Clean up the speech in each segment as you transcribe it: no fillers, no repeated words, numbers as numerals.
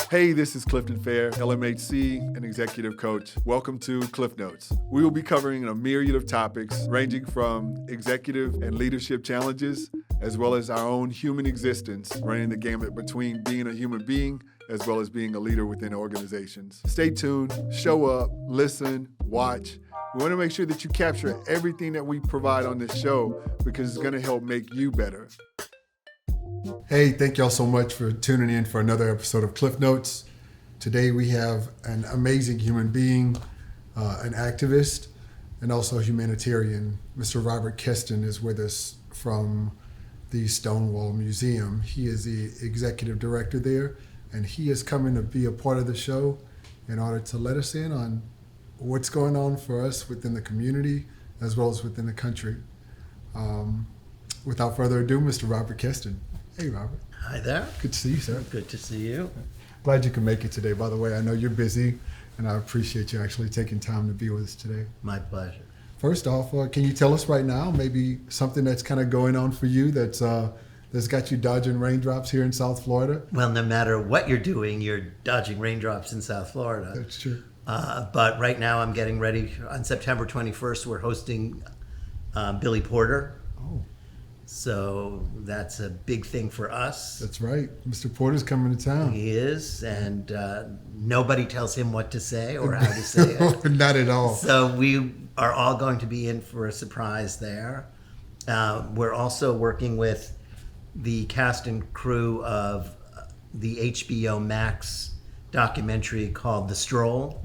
Hey, this is Clifton Fair, LMHC and Executive Coach. Welcome to Cliff Notes. We will be covering a myriad of topics ranging from executive and leadership challenges, as well as our own human existence, running the gamut between being a human being as well as being a leader within organizations. Stay tuned, show up, listen, watch. We want to make sure that you capture everything that we provide on this show because it's going to help make you better. Hey, thank y'all so much for tuning in for another episode of Cliff Notes. Today we have an amazing human being, an activist, and also a humanitarian. Mr. Robert Kesten is with us from the Stonewall Museum. He is the executive director there, and he is coming to be a part of the show in order to let us in on what's going on for us within the community as well as within the country. Without further ado, Mr. Robert Kesten. Hey, Robert. Hi there. Good to see you, sir. Good to see you. Glad you can make it today, by the way. I know you're busy, and I appreciate you actually taking time to be with us today. My pleasure. First off, can you tell us right now maybe something that's kind of going on for you that's got you dodging raindrops here in South Florida? Well, no matter what you're doing, you're dodging raindrops in South Florida. That's true. But right now I'm getting ready. On September 21st, we're hosting Billy Porter. Oh. So that's a big thing for us. That's right. Mr. Porter's coming to town. He is, and nobody tells him what to say or how to say it. Not at all. So we are all going to be in for a surprise there. We're also working with the cast and crew of the HBO Max documentary called The Stroll,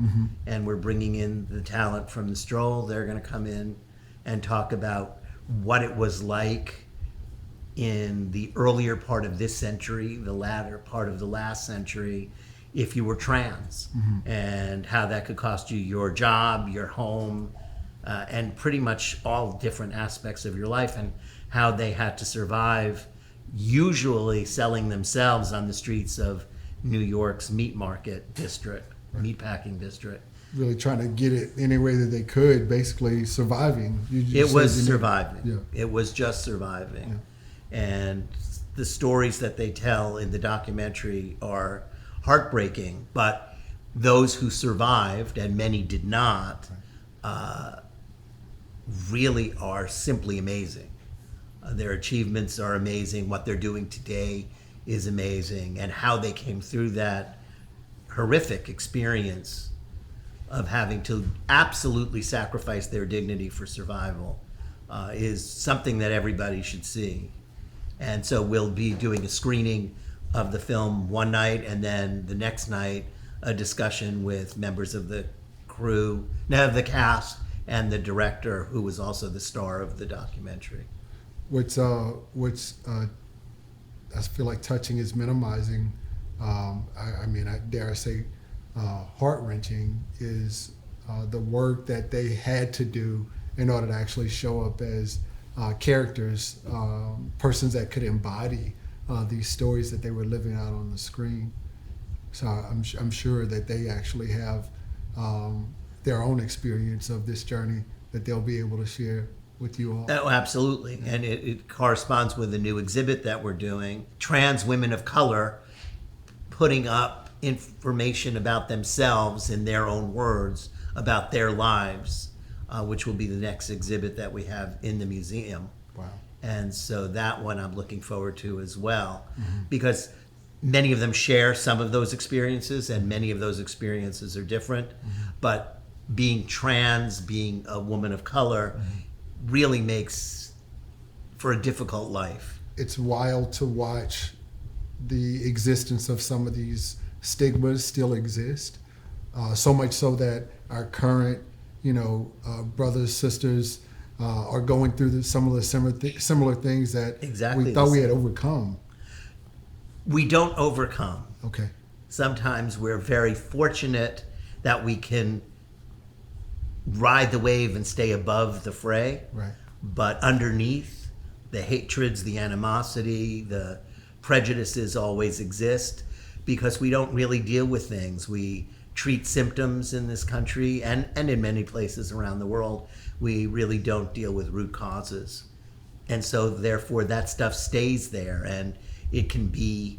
and we're bringing in the talent from The Stroll. They're going to come in and talk about what it was like in the earlier part of this century, the latter part of the last century, if you were trans, and how that could cost you your job, your home, and pretty much all different aspects of your life, and how they had to survive, usually selling themselves on the streets of New York's meat market district, meatpacking district. Really trying to get it any way that they could, basically surviving. It was surviving. Yeah. It was just surviving. Yeah. And the stories that they tell in the documentary are heartbreaking, but those who survived, and many did not, really are simply amazing. Their achievements are amazing. What they're doing today is amazing. And how they came through that horrific experience of having to absolutely sacrifice their dignity for survival is something that everybody should see. And so we'll be doing a screening of the film one night, and then the next night a discussion with members of the crew, the cast, and the director, who was also the star of the documentary. What's I feel like touching is minimizing. I dare say heart-wrenching is the work that they had to do in order to actually show up as characters, persons that could embody these stories that they were living out on the screen. So I'm sure that they actually have their own experience of this journey that they'll be able to share with you all. Oh, absolutely. And it corresponds with a new exhibit that we're doing. Trans women of color putting up information about themselves in their own words, about their lives, which will be the next exhibit that we have in the museum. Wow. And so that one I'm looking forward to as well, because many of them share some of those experiences, and many of those experiences are different. But being trans, being a woman of color, really makes for a difficult life. It's wild to watch the existence of some of these stigmas still exist, so much so that our current, brothers, sisters are going through some of the similar things that we thought we had overcome. We don't overcome. Okay. Sometimes we're very fortunate that we can ride the wave and stay above the fray. Right. But underneath, the hatreds, the animosity, the prejudices always exist, because we don't really deal with things. We treat symptoms in this country and in many places around the world. We really don't deal with root causes. And so therefore that stuff stays there, and it can be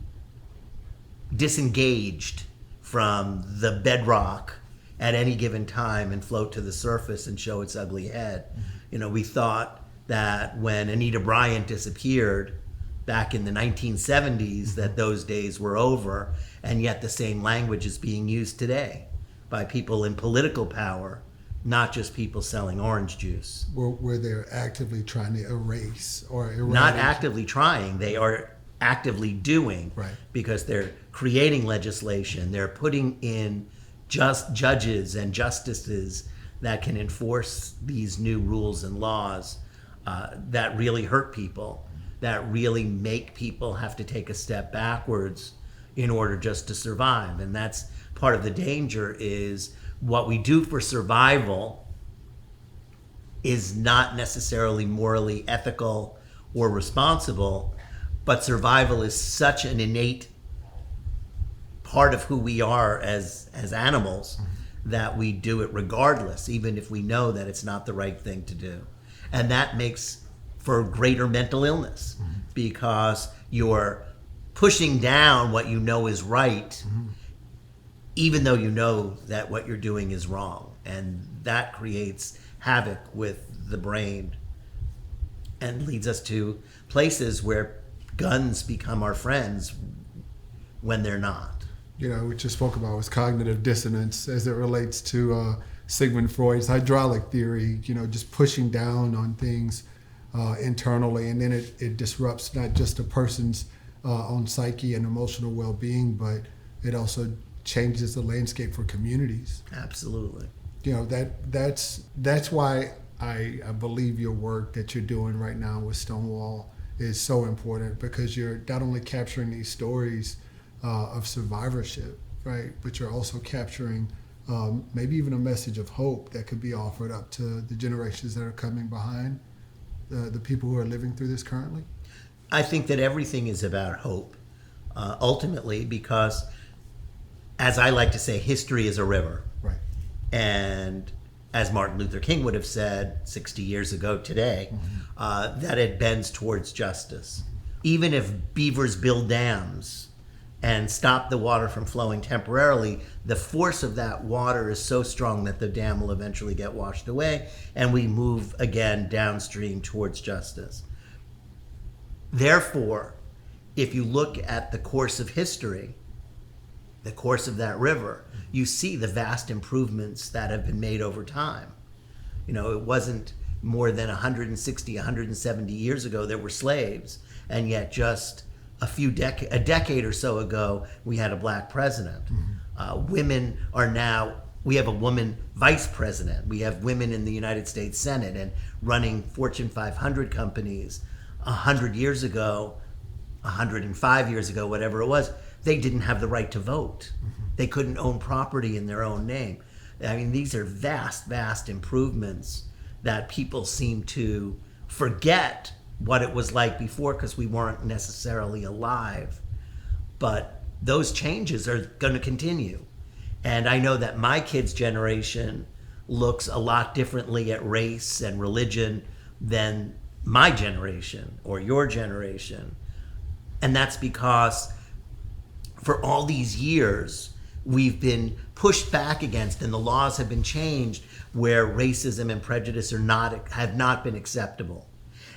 disengaged from the bedrock at any given time and float to the surface and show its ugly head. We thought that when Anita Bryant disappeared back in the 1970s, that those days were over, and yet the same language is being used today by people in political power, not just people selling orange juice. Where they're actively trying to erase or eradicate. Not actively trying, they are actively doing, right, because they're creating legislation, they're putting in just judges and justices that can enforce these new rules and laws that really hurt people, that really make people have to take a step backwards in order just to survive. And that's part of the danger, is what we do for survival is not necessarily morally ethical or responsible, but survival is such an innate part of who we are as animals that we do it regardless, even if we know that it's not the right thing to do. And that makes for greater mental illness, because you're pushing down what you know is right, even though you know that what you're doing is wrong. And that creates havoc with the brain and leads us to places where guns become our friends when they're not. We just spoke about was cognitive dissonance as it relates to Sigmund Freud's hydraulic theory, just pushing down on things internally, and then it disrupts not just a person's own psyche and emotional well-being, but it also changes the landscape for communities. Absolutely. That's why I believe your work that you're doing right now with Stonewall is so important, because you're not only capturing these stories of survivorship, right, but you're also capturing maybe even a message of hope that could be offered up to the generations that are coming behind the people who are living through this currently. I think that everything is about hope, ultimately, because, as I like to say, history is a river. Right. And as Martin Luther King would have said 60 years ago today, that it bends towards justice. Even if beavers build dams and stop the water from flowing temporarily, the force of that water is so strong that the dam will eventually get washed away, and we move again downstream towards justice. Therefore, if you look at the course of history, the course of that river, you see the vast improvements that have been made over time. It wasn't more than 160, 170 years ago there were slaves, and yet just a decade or so ago, we had a black president. Women are now, we have a woman vice president. We have women in the United States Senate and running Fortune 500 companies. 100 years ago, 105 years ago, whatever it was, they didn't have the right to vote. They couldn't own property in their own name. I mean, these are vast, vast improvements that people seem to forget what it was like before because we weren't necessarily alive. But those changes are going to continue. And I know that my kids' generation looks a lot differently at race and religion than my generation or your generation. And that's because for all these years, we've been pushed back against, and the laws have been changed where racism and prejudice have not been acceptable.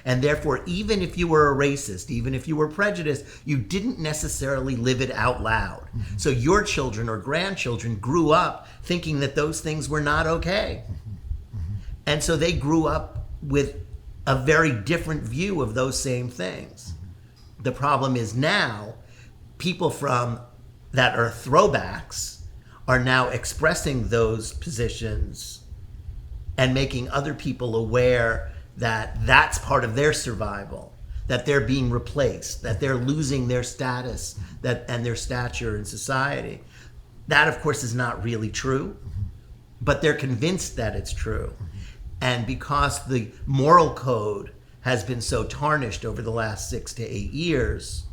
And therefore, even if you were a racist, even if you were prejudiced, you didn't necessarily live it out loud. So your children or grandchildren grew up thinking that those things were not okay. And so they grew up with a very different view of those same things. The problem is now, people that are throwbacks are now expressing those positions and making other people aware that that's part of their survival, that they're being replaced, that they're losing their status and their stature in society. That, of course, is not really true, but they're convinced that it's true. And because the moral code has been so tarnished over the last 6 to 8 years,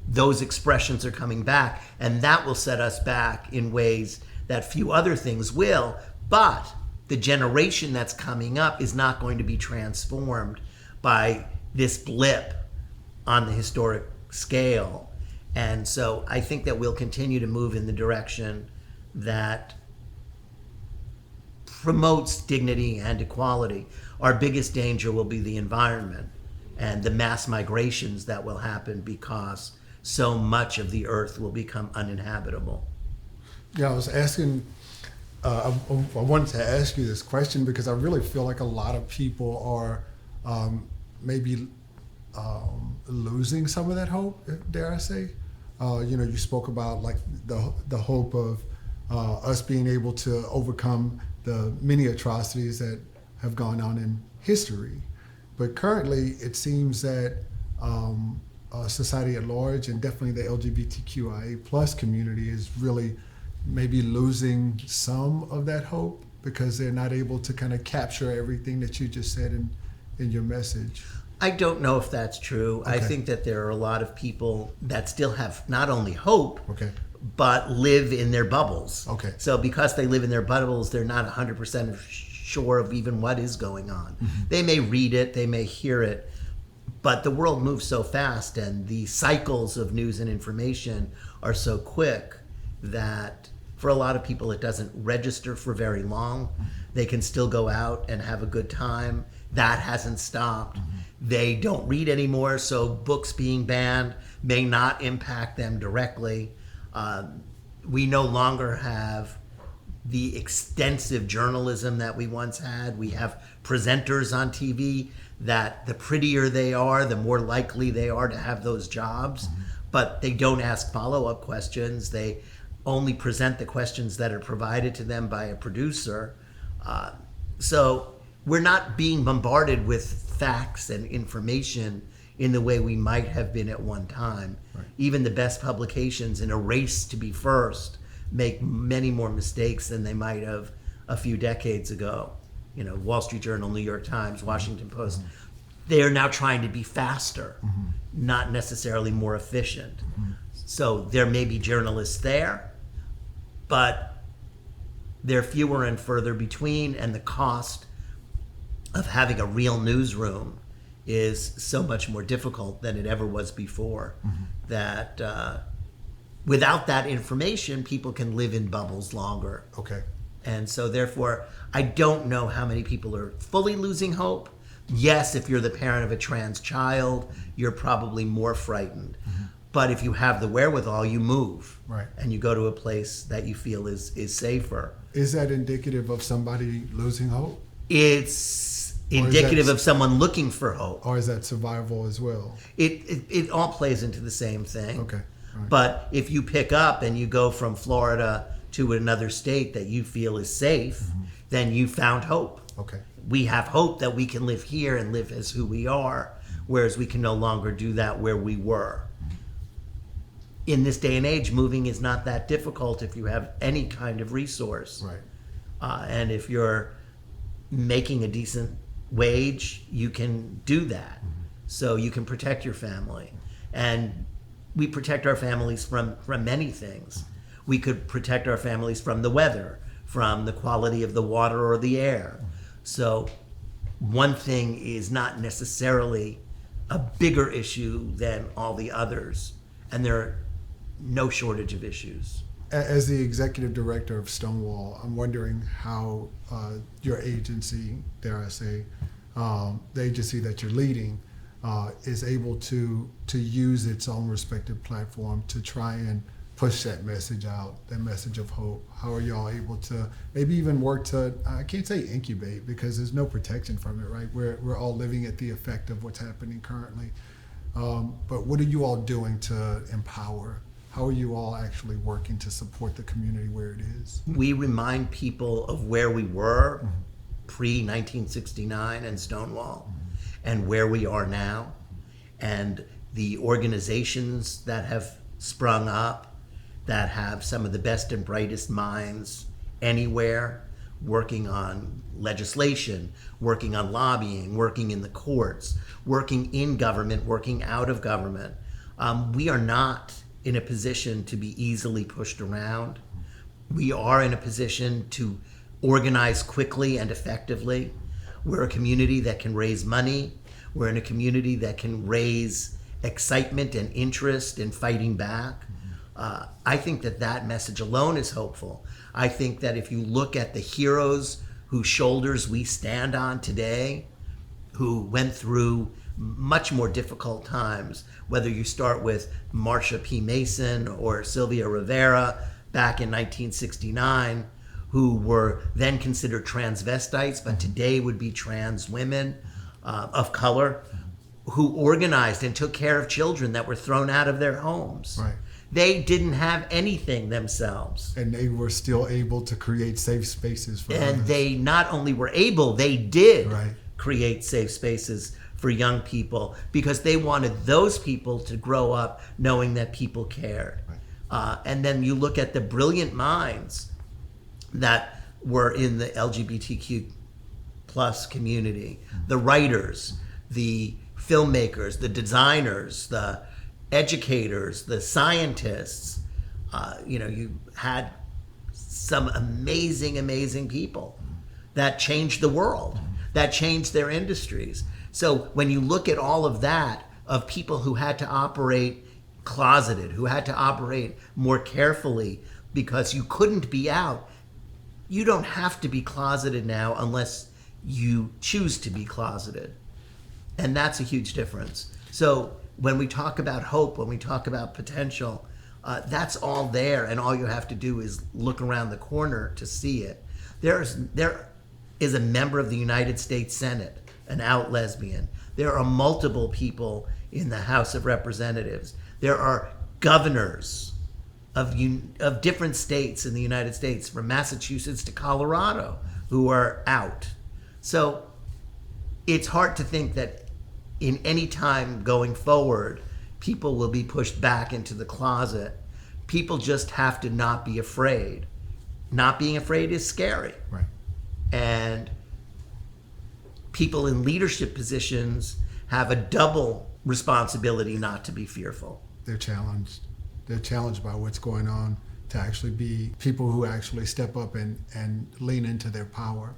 those expressions are coming back, and that will set us back in ways that few other things will. But the generation that's coming up is not going to be transformed by this blip on the historic scale. And so I think that we'll continue to move in the direction that promotes dignity and equality. Our biggest danger will be the environment and the mass migrations that will happen because so much of the earth will become uninhabitable. Yeah, I was asking, I wanted to ask you this question because I really feel like a lot of people are maybe losing some of that hope, dare I say. You spoke about like the hope of us being able to overcome the many atrocities that have gone on in history. But currently, it seems that society at large, and definitely the LGBTQIA plus community, is really maybe losing some of that hope because they're not able to kind of capture everything that you just said in your message. I don't know if that's true. Okay. I think that there are a lot of people that still have not only hope, Okay. but live in their bubbles. Okay. So because they live in their bubbles, they're not 100% sure of even what is going on. Mm-hmm. They may read it, they may hear it, but the world moves so fast and the cycles of news and information are so quick that for a lot of people it doesn't register for very long. Mm-hmm. They can still go out and have a good time. That hasn't stopped. Mm-hmm. They don't read anymore, so books being banned may not impact them directly. We no longer have the extensive journalism that we once had. We have presenters on TV that the prettier they are, the more likely they are to have those jobs, but they don't ask follow-up questions. They only present the questions that are provided to them by a producer. So we're not being bombarded with facts and information in the way we might have been at one time. Right. Even the best publications in a race to be first make many more mistakes than they might have a few decades ago. Wall Street Journal, New York Times, Washington Post. They are now trying to be faster, not necessarily more efficient. So there may be journalists there, but they're fewer and further between, and the cost of having a real newsroom is so much more difficult than it ever was before. That without that information, people can live in bubbles longer. Okay. And so therefore, I don't know how many people are fully losing hope. Yes, if you're the parent of a trans child, you're probably more frightened. But if you have the wherewithal, you move. Right. And you go to a place that you feel is safer. Is that indicative of somebody losing hope? It's Or is indicative that- of someone looking for hope. Or is that survival as well? It all plays into the same thing. Okay. All right. But if you pick up and you go from Florida to another state that you feel is safe, then you found hope. Okay. We have hope that we can live here and live as who we are, whereas we can no longer do that where we were. In this day and age, moving is not that difficult if you have any kind of resource. Right. And if you're making a decent wage, you can do that. So you can protect your family. And we protect our families from many things. We could protect our families from the weather, from the quality of the water or the air. So one thing is not necessarily a bigger issue than all the others. And there are no shortage of issues. As the executive director of Stonewall, I'm wondering how your agency, dare I say, the agency that you're leading, is able to use its own respective platform to try and push that message out, that message of hope. How are y'all able to maybe even work to, I can't say incubate because there's no protection from it, right? We're all living at the effect of what's happening currently. But what are you all doing to empower? How are you all actually working to support the community where it is? We remind people of where we were pre-1969 and Stonewall and where we are now, and the organizations that have sprung up that have some of the best and brightest minds anywhere working on legislation, working on lobbying, working in the courts, working in government, working out of government. We are not in a position to be easily pushed around. We are in a position to organize quickly and effectively. We're a community that can raise money. We're in a community that can raise excitement and interest in fighting back. I think that message alone is hopeful. I think that if you look at the heroes whose shoulders we stand on today, who went through much more difficult times, whether you start with Marsha P. Mason or Sylvia Rivera back in 1969, who were then considered transvestites, but today would be trans women of color, who organized and took care of children that were thrown out of their homes. Right. They didn't have anything themselves. And they were still able to create safe spaces for And others. they not only were able, they did Right. create safe spaces for young people because they wanted those people to grow up knowing that people cared. Right. And then you look at the brilliant minds that were in the LGBTQ plus community, the writers, the filmmakers, the designers, the educators, the scientists. You had some amazing people that changed the world, that changed their industries. So when you look at all of that, of people who had to operate closeted, who had to operate more carefully because you couldn't be out, you don't have to be closeted now unless you choose to be closeted. And that's a huge difference. So when we talk about hope, when we talk about potential, that's all there, and all you have to do is look around the corner to see it. There is a member of the United States Senate, an out lesbian. There are multiple people in the House of Representatives. There are governors of different states in the United States, from Massachusetts to Colorado, who are out. So it's hard to think that in any time going forward, people will be pushed back into the closet. People just have to not be afraid. Not being afraid is scary. Right. And people in leadership positions have a double responsibility not to be fearful. They're challenged. They're challenged by what's going on, to actually be people who actually step up and lean into their power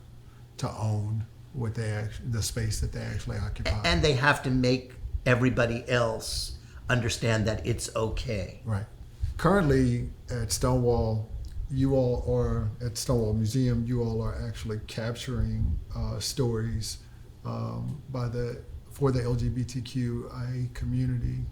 to own what the space that they actually occupy. And they have to make everybody else understand that it's okay. Right. Currently at Stonewall, at Stonewall Museum, you all are actually capturing stories for the LGBTQIA community.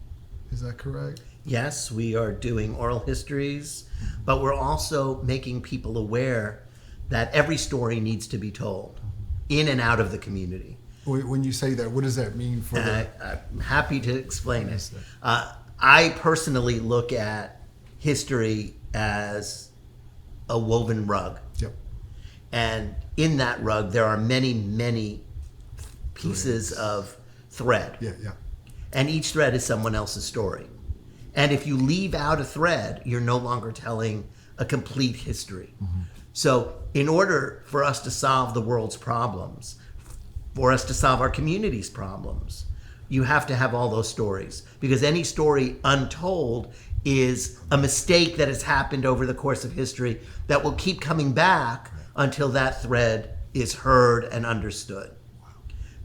Is that correct? Yes, we are doing oral histories, but we're also making people aware that every story needs to be told in and out of the community. When you say that, what does that mean for I'm happy to explain it. I personally look at history as a woven rug. Yep. And in that rug, there are many pieces of thread. Yeah. And each thread is someone else's story. And if you leave out a thread, you're no longer telling a complete history. Mm-hmm. So in order for us to solve the world's problems, for us to solve our community's problems, you have to have all those stories. Because any story untold is a mistake that has happened over the course of history that will keep coming back until that thread is heard and understood.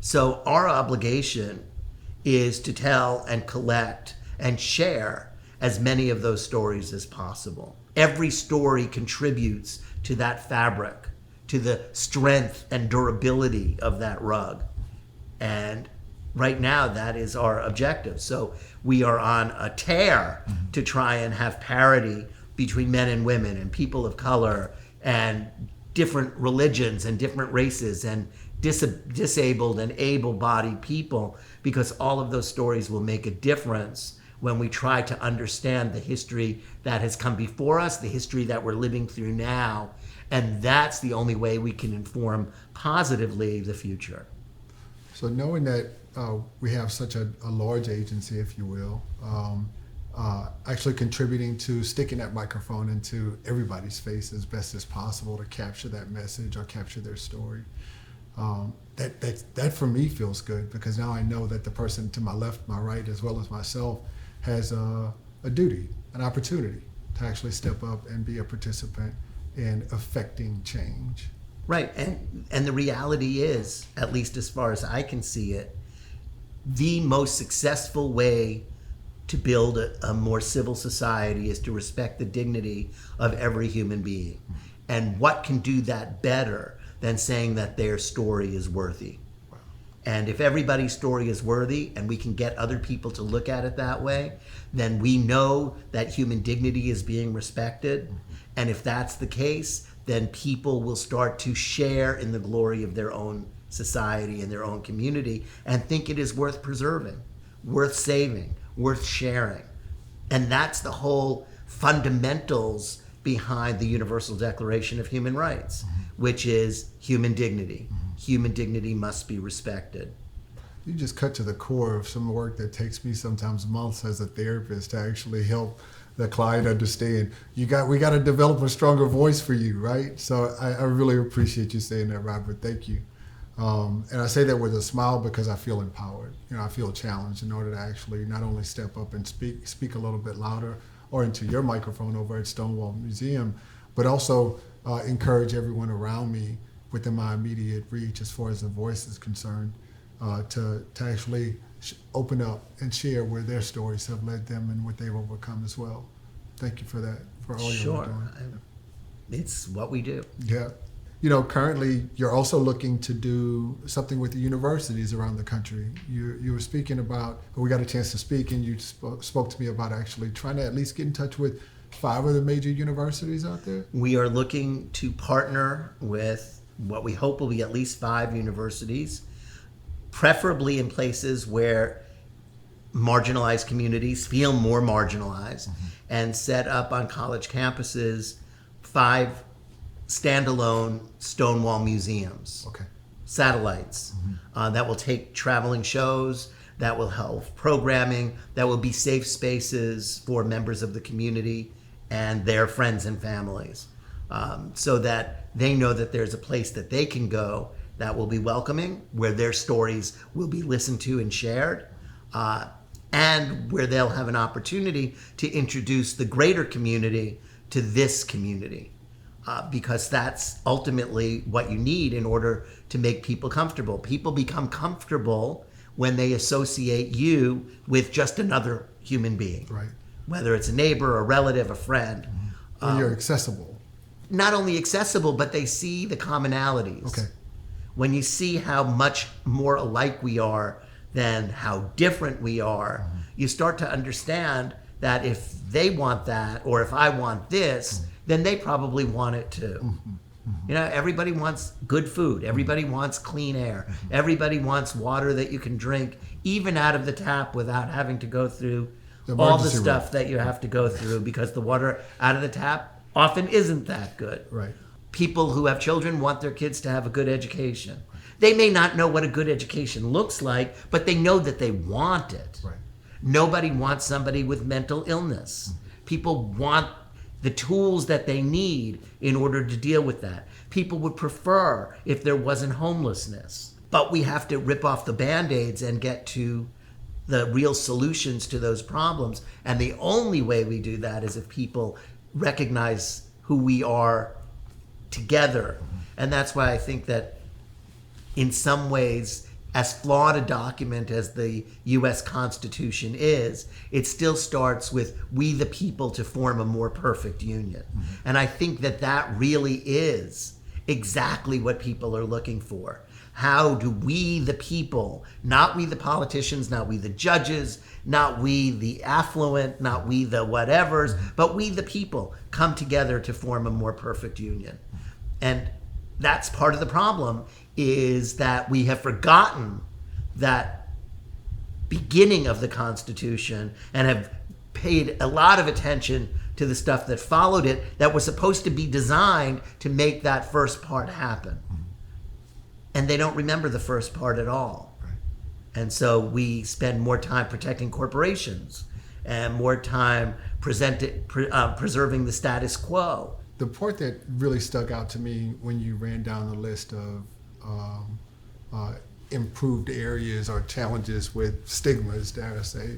So our obligation is to tell and collect and share as many of those stories as possible. Every story contributes to that fabric, to the strength and durability of that rug. And right now, that is our objective. So we are on a tear to try and have parity between men and women and people of color and different religions and different races and disabled and able-bodied people, because all of those stories will make a difference when we try to understand the history that has come before us, the history that we're living through now, and that's the only way we can inform positively the future. So knowing that we have such a large agency, if you will, actually contributing to sticking that microphone into everybody's face as best as possible to capture that message or capture their story. That for me feels good, because now I know that the person to my left, my right, as well as myself, has a duty, an opportunity to actually step up and be a participant in affecting change. Right, and the reality is, at least as far as I can see it, the most successful way to build a more civil society is to respect the dignity of every human being. And what can do that better than saying that their story is worthy? And if everybody's story is worthy and we can get other people to look at it that way, then we know that human dignity is being respected. And if that's the case, then people will start to share in the glory of their own society and their own community and think it is worth preserving, worth saving, worth sharing. And that's the whole fundamentals behind the Universal Declaration of Human Rights, which is human dignity. Human dignity must be respected. You just cut to the core of some work that takes me sometimes months as a therapist to actually help the client understand. We got to develop a stronger voice for you, right? So I really appreciate you saying that, Robert. Thank you. And I say that with a smile because I feel empowered. I feel challenged in order to actually not only step up and speak a little bit louder or into your microphone over at Stonewall Museum, but also encourage everyone around me within my immediate reach as far as the voice is concerned, to actually open up and share where their stories have led them and what they've overcome as well. Thank you for that, for all you're doing. It's what we do. Yeah. Currently you're also looking to do something with the universities around the country. You were speaking about, we got a chance to speak, and you spoke to me about actually trying to at least get in touch with 5 of the major universities out there. We are looking to partner with what we hope will be at least 5 universities, preferably in places where marginalized communities feel more marginalized, and set up on college campuses 5 standalone Stonewall museums, satellites, that will take traveling shows, that will help programming, that will be safe spaces for members of the community and their friends and families, so that they know that there's a place that they can go that will be welcoming, where their stories will be listened to and shared, and where they'll have an opportunity to introduce the greater community to this community, because that's ultimately what you need in order to make people comfortable. People become comfortable when they associate you with just another human being, right? Whether it's a neighbor, a relative, a friend. When you're accessible. Not only accessible, but they see the commonalities. Okay. When you see how much more alike we are than how different we are, you start to understand that if they want that, or if I want this, then they probably want it too. Everybody wants good food. Everybody wants clean air. Everybody wants water that you can drink, even out of the tap, without having to go through all the stuff that you have to go through, because the water out of the tap often isn't that good. Right. People who have children want their kids to have a good education. They may not know what a good education looks like, but they know that they want it. Right. Nobody wants somebody with mental illness. People want the tools that they need in order to deal with that. People would prefer if there wasn't homelessness. But we have to rip off the Band-Aids and get to the real solutions to those problems. And the only way we do that is if people recognize who we are together. And that's why I think that in some ways, as flawed a document as the U.S. Constitution is, it still starts with we the people to form a more perfect union. And I think that that really is exactly what people are looking for. How do we the people, not we the politicians, not we the judges, not we the affluent, not we the whatevers, but we the people come together to form a more perfect union? And that's part of the problem, is that we have forgotten that beginning of the Constitution and have paid a lot of attention to the stuff that followed it that was supposed to be designed to make that first part happen. And they don't remember the first part at all. Right. And so we spend more time protecting corporations and more time preserving the status quo. The part that really stuck out to me when you ran down the list of improved areas or challenges with stigmas, dare I say,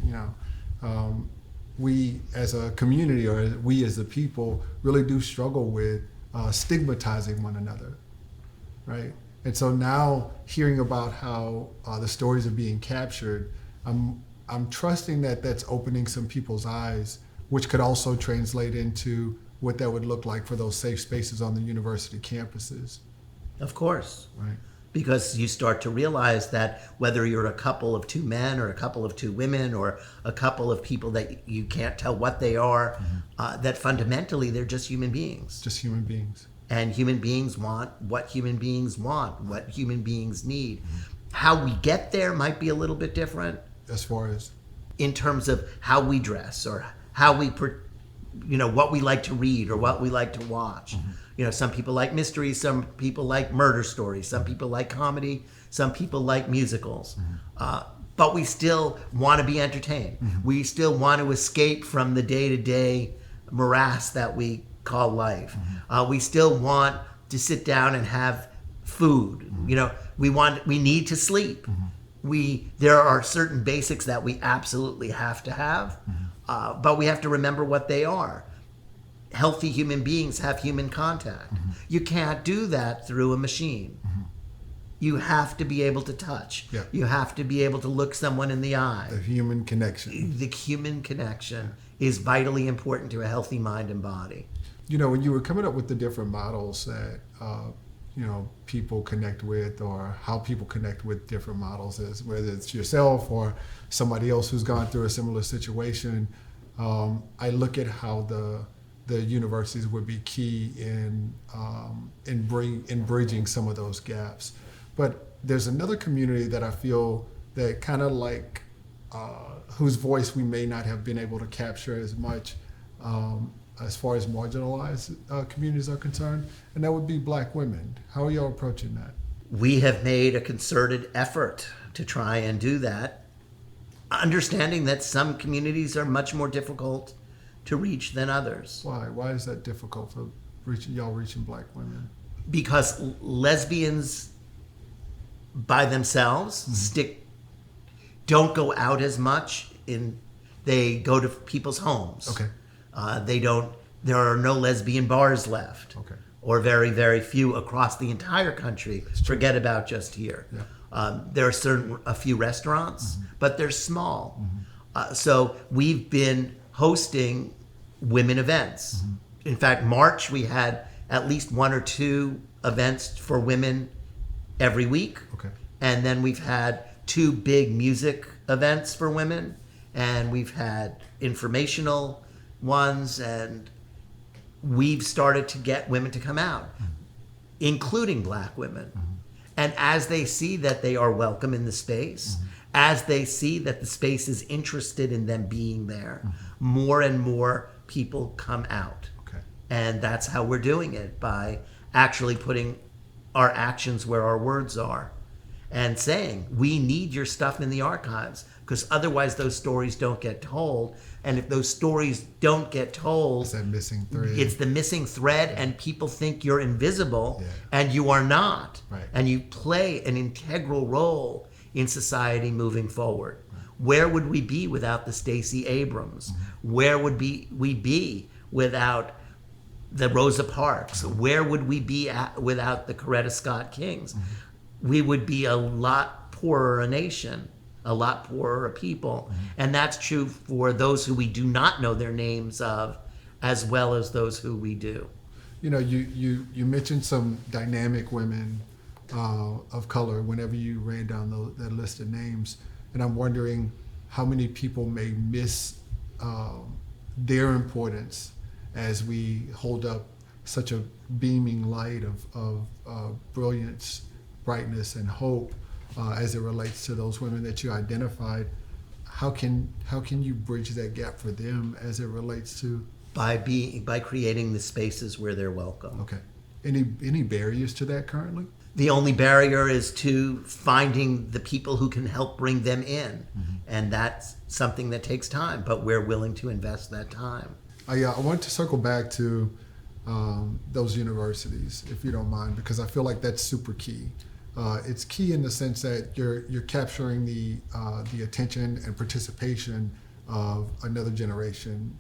we as a community, or we as a people, really do struggle with stigmatizing one another, right? And so now hearing about how the stories are being captured, I'm I'm trusting that that's opening some people's eyes, which could also translate into what that would look like for those safe spaces on the university campuses. Of course. Right. Because you start to realize that whether you're a couple of two men or a couple of two women or a couple of people that you can't tell what they are, that fundamentally they're just human beings. Just human beings. And human beings want what human beings want, what human beings need. How we get there might be a little bit different. As far as? In terms of how we dress or how we, what we like to read or what we like to watch. Some people like mysteries, some people like murder stories, some people like comedy, some people like musicals. But we still want to be entertained. We still want to escape from the day-to-day morass that we call life. We still want to sit down and have food. We need to sleep. There are certain basics that we absolutely have to have, but we have to remember what they are. Healthy human beings have human contact. You can't do that through a machine. You have to be able to touch. Yeah. You have to be able to look someone in the eye. The human connection. The human connection is vitally important to a healthy mind and body. When you were coming up with the different models that people connect with, or how people connect with different models, whether it's yourself or somebody else who's gone through a similar situation, I look at how the universities would be key in bridging some of those gaps. But there's another community that I feel that kind of like whose voice we may not have been able to capture as much as far as marginalized communities are concerned, and that would be Black women. How are y'all approaching that? We have made a concerted effort to try and do that, understanding that some communities are much more difficult to reach than others. Why? Why is that difficult for reaching Black women? Because lesbians by themselves don't go out as much. They go to people's homes. Okay. There are no lesbian bars left. Okay. Or very, very few across the entire country. Forget about just here. Yeah. There are a few restaurants, but they're small. So we've been hosting women events. In fact, March we had at least one or two events for women every week. Okay. And then we've had 2 big music events for women, and we've had informational ones, and we've started to get women to come out, including Black women. And as they see that they are welcome in the space, as they see that the space is interested in them being there, more and more people come out. Okay. And that's how we're doing it, by actually putting our actions where our words are and saying, we need your stuff in the archives, because otherwise those stories don't get told. And if those stories don't get told, It's that missing thread. it's the missing thread, and people think you're invisible, Yeah. and you are not. Right. And you play an integral role in society moving forward. Where would we be without the Stacey Abrams? Where would we be without the Rosa Parks? Where would we be without the Coretta Scott Kings? We would be a lot poorer a nation, a lot poorer a people. And that's true for those who we do not know their names of, as well as those who we do. You mentioned some dynamic women of color whenever you ran down that list of names, and I'm wondering how many people may miss their importance as we hold up such a beaming light of brilliance, brightness, and hope as it relates to those women that you identified. How can you bridge that gap for them as it relates to? By creating the spaces where they're welcome. Okay. Any barriers to that currently? The only barrier is to finding the people who can help bring them in. And that's something that takes time, but we're willing to invest that time. I want to circle back to those universities, if you don't mind, because I feel like that's super key. It's key in the sense that you're capturing the attention and participation of another generation.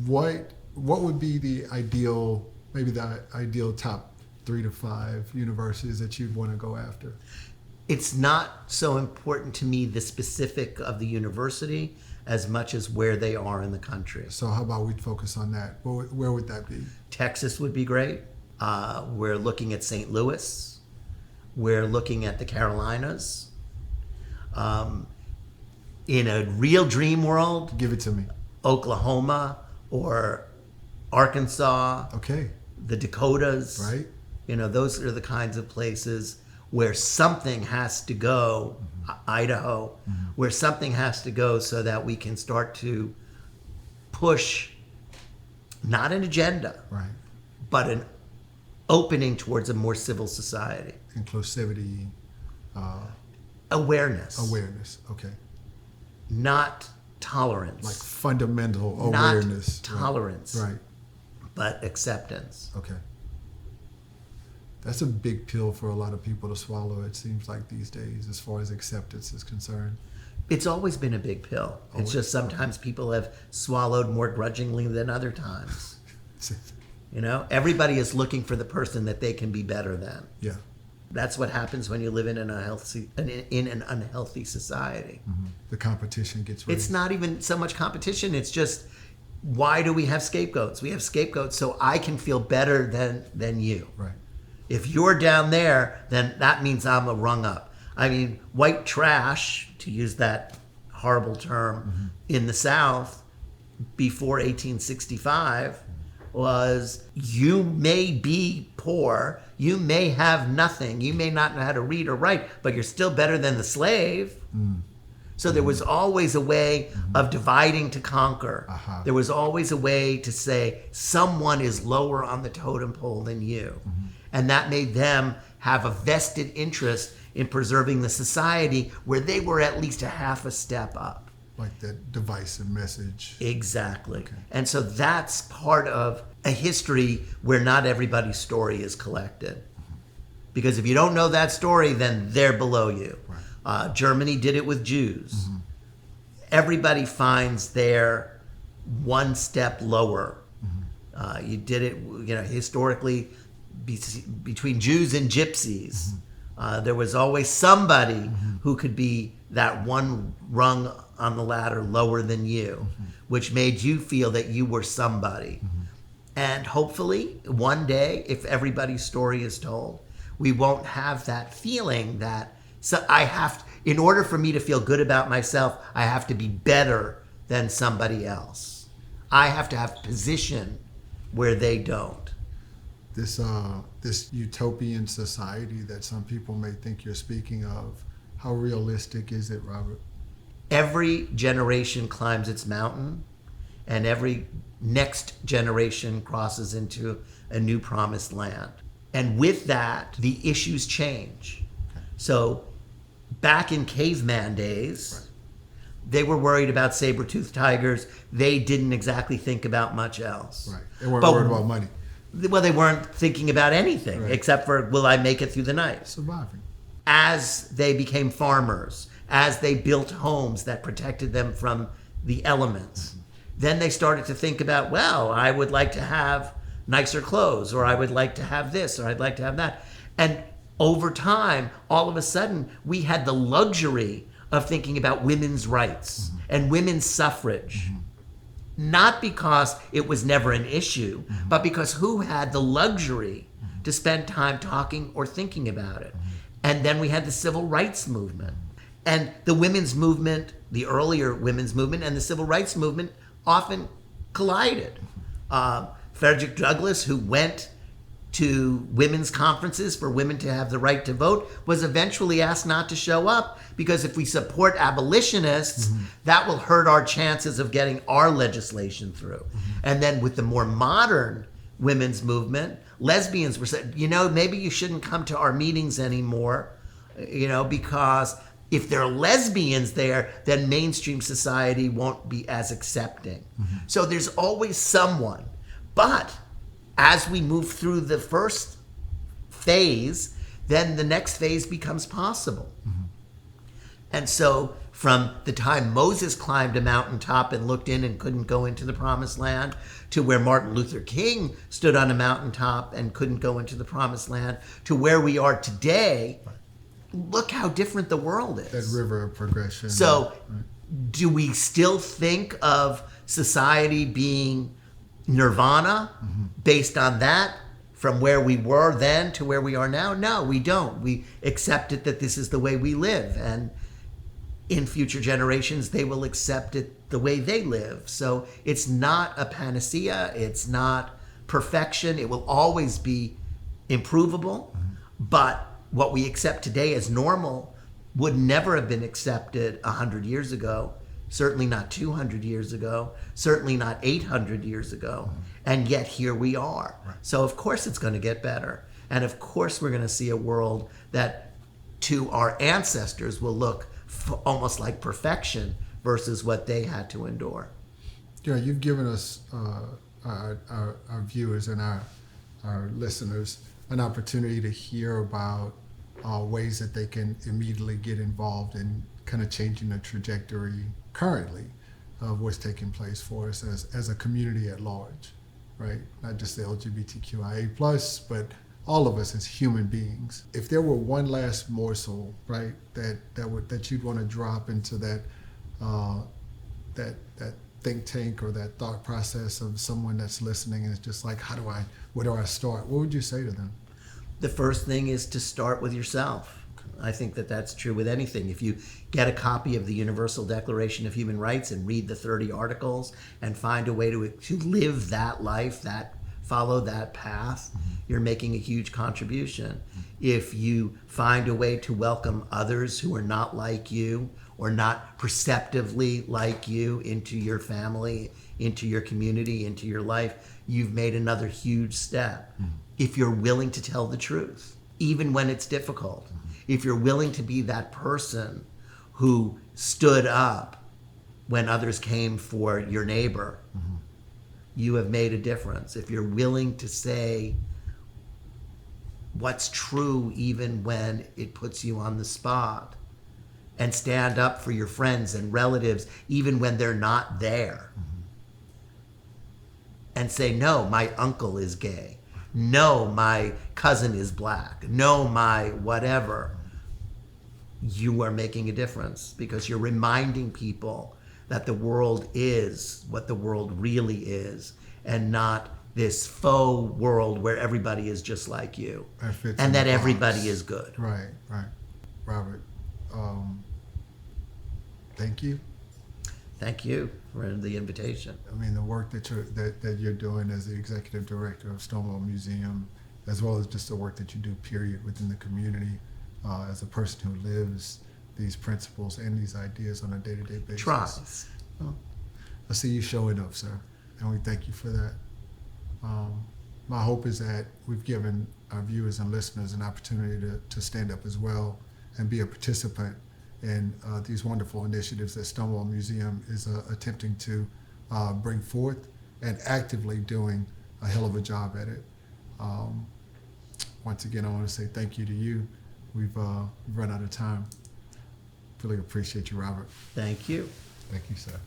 What would be the ideal top 3 to 5 universities that you'd want to go after? It's not so important to me the specific of the university as much as where they are in the country. So how about we focus on that? Where would that be? Texas would be great. We're looking at St. Louis. We're looking at the Carolinas. In a real dream world, Give it to me. Oklahoma or Arkansas, Okay. the Dakotas. Right. Those are the kinds of places where something has to go, Idaho, where something has to go so that we can start to push not an agenda, Right. but an opening towards a more civil society. Inclusivity, Awareness, Okay. not tolerance. Like fundamental not awareness. tolerance, Right. but acceptance. Okay. That's a big pill for a lot of people to swallow, it seems like these days, as far as acceptance is concerned. It's always been a big pill. It's just sometimes people have swallowed more grudgingly than other times. Everybody is looking for the person that they can be better than. Yeah. That's what happens when you live in an unhealthy society. The competition gets raised. It's not even so much competition. It's just, why do we have scapegoats? We have scapegoats so I can feel better than you. Right. If you're down there, then that means I'm a rung up. I mean, white trash, to use that horrible term, in the South before 1865 was, you may be poor, you may have nothing, you may not know how to read or write, but you're still better than the slave. So there was always a way of dividing to conquer. There was always a way to say someone is lower on the totem pole than you. And that made them have a vested interest in preserving the society where they were at least a half a step up. Like that divisive message. Exactly. Okay. And so that's part of a history where not everybody's story is collected. Because if you don't know that story, then they're below you. Right. Germany did it with Jews. Everybody finds their one step lower. You did it, historically, between Jews and gypsies. There was always somebody who could be that one rung on the ladder lower than you, which made you feel that you were somebody. And hopefully, one day, if everybody's story is told, we won't have that feeling that in order for me to feel good about myself, I have to be better than somebody else. I have to have position where they don't. This utopian society that some people may think you're speaking of, how realistic is it, Robert? Every generation climbs its mountain, and every next generation crosses into a new promised land. And with that, the issues change. So back in caveman days, they were worried about saber-toothed tigers. They didn't exactly think about much else. Right. They weren't worried about money. Well, they weren't thinking about anything except for, will I make it through the night? Surviving. As they became farmers, as they built homes that protected them from the elements, then they started to think about, well, I would like to have nicer clothes, or I would like to have this, or I'd like to have that. And over time, all of a sudden, we had the luxury of thinking about women's rights and women's suffrage. Not because it was never an issue, but because who had the luxury to spend time talking or thinking about it? And then we had the civil rights movement. And the women's movement, the earlier women's movement, and the civil rights movement often collided. Frederick Douglass, who went to women's conferences for women to have the right to vote, was eventually asked not to show up because if we support abolitionists, that will hurt our chances of getting our legislation through. And then with the more modern women's movement, lesbians were said, maybe you shouldn't come to our meetings anymore, because if there are lesbians there, then mainstream society won't be as accepting. So there's always someone. But as we move through the first phase, then the next phase becomes possible. And so from the time Moses climbed a mountaintop and looked in and couldn't go into the promised land, to where Martin Luther King stood on a mountaintop and couldn't go into the promised land, to where we are today, look how different the world is. That river of progression. So, do we still think of society being nirvana based on that, from where we were then to where we are now? No, we don't. We accept it that this is the way we live, and in future generations they will accept it the way they live. So it's not a panacea, it's not perfection. It will always be improvable, but what we accept today as normal would never have been accepted 100 years ago, certainly not 200 years ago, certainly not 800 years ago, and yet here we are. Right. So of course it's going to get better, and of course we're going to see a world that to our ancestors will look almost like perfection versus what they had to endure. Yeah, you've given us, our viewers and our listeners, an opportunity to hear about ways that they can immediately get involved in kind of changing the trajectory currently of what's taking place for us as a community at large, right? Not just the LGBTQIA+, but all of us as human beings. If there were one last morsel, right, that you'd want to drop into that think tank or that thought process of someone that's listening and it's just like, where do I start? What would you say to them? The first thing is to start with yourself. I think that that's true with anything. If you get a copy of the Universal Declaration of Human Rights and read the 30 articles and find a way to live that life, follow that path, you're making a huge contribution. If you find a way to welcome others who are not like you or not perceptively like you into your family, into your community, into your life, you've made another huge step. If you're willing to tell the truth, even when it's difficult, if you're willing to be that person who stood up when others came for your neighbor, you have made a difference. If you're willing to say what's true even when it puts you on the spot, and stand up for your friends and relatives even when they're not there, and say, no, my uncle is gay, no, my cousin is black, no, my whatever, you are making a difference, because you're reminding people that the world is what the world really is, and not this faux world where everybody is just like you, and that everybody is good. Right. Robert, thank you. Thank you for the invitation. I mean, the work that you're doing as the executive director of Stonewall Museum, as well as just the work that you do, period, within the community, as a person who lives these principles and these ideas on a day-to-day basis. Tries. I see you showing up, sir, and we thank you for that. My hope is that we've given our viewers and listeners an opportunity to stand up as well and be a participant in these wonderful initiatives that Stonewall Museum is attempting to bring forth and actively doing a hell of a job at it. Once again, I want to say thank you to you. We've run out of time. Really appreciate you, Robert. Thank you. Thank you, sir.